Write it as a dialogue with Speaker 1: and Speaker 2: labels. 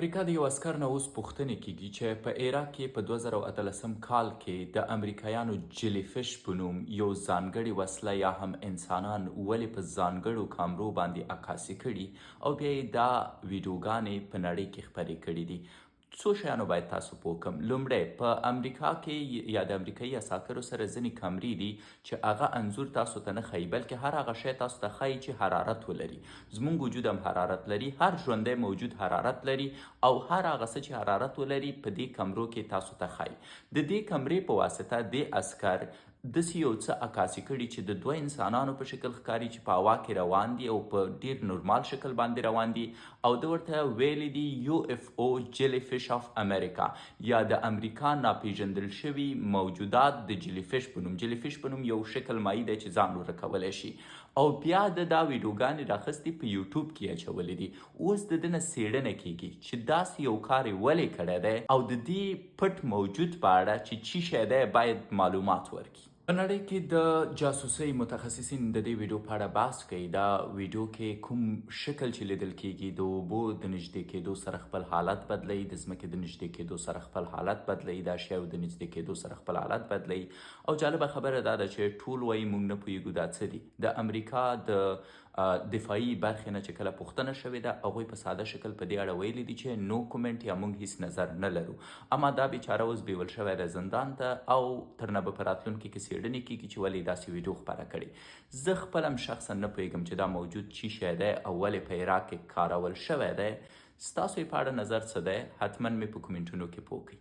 Speaker 1: امریکا د یو عسکر نه اوس پوښتنې کیږي چې په عراق کې په 2013 کال کې د امریکایانو جیلیفش په نوم یو ځانګړې وسله یا هم انسانان ولې په ځانګړو کامرو باندې عکاسي کړي او بیا یې دا ویډیوګانې په نړۍ کې خپرې کړي دي. څو شیانو باید تاسو پوه کړم. لومړی، په امریکا کې یا د امریکایي عساکرو سره ځینې کمرې دي چې هغه انځور تاسو ته نه ښیي، بلکې هر هغه شی تاسو ته ښیي چې حرارت ولري. زموږ وجود هم حرارت لري، هر ژوندی موجود حرارت لري او هر هغه څه چې حرارت ولري په دې کمرو کې تاسو ته ښیي. د دې کمرې په واسطه دې عسکر داسې یو څه عکاسي کړي چې د دوه انسانانو په شکل ښکاري چې په هوا کې روان دي او په ډیر نورمال شکل باندې روان دي، او ده ورته ویلي دي UFO جیلیفش آف امریکا، یا د امریکا ناپیژندل شوي موجودات د جیلیفش په نوم. جیلیفش په نوم یو شکل ماهی دی چې ځان ورکولی شي، او بیا د دا ویډیوګانې راخیستې په یوټیوب کې اچولې دي. اوس د ده نه څېړنه کیږي چې داسې یو کار یې ولې کړی دی او د دې پټ موجود په اړه چې څه شی دی باید معلومات ورکړي. په نړۍ کې د جاسوسۍ متخصصین د دې ویډیو په اړه بحث کوي. دا ویډیو کې کوم شکل چې لیدل کیږي د اوبو د نږدې کېدو سره خپل حالت بدلوي، د ځمکې د نږدې کېدو سره خپل حالت بدلوي، د اشیاو د نږدې کېدو سره خپل حالت بدلوي. او جالبه خبره دا ده چې ټول وایي موږ نه پوهېږو دا څه دي. د امریکا د دفاعي برخې نه چې کله پوښتنه شوې ده، هغوی په ساده شکل په دې اړه ویلي دي چې نو کومنټ یا موږ هیڅ نظر نه لرو. اما دا بیچاره اوس بیول شوی دی زندان ته، او تر نه به په راتلونکي کې څېړنې کیږي چې ولې داسې ویډیو خپره کړې. زه خپل هم شخصا نه پوهېږم چې دا موجود څه شی دی او ولې په عراق کې کارول شوی دی. ستاسو یې په اړه نظر څه دی؟ حتما مې په کومنټونو کې پوه کړئ.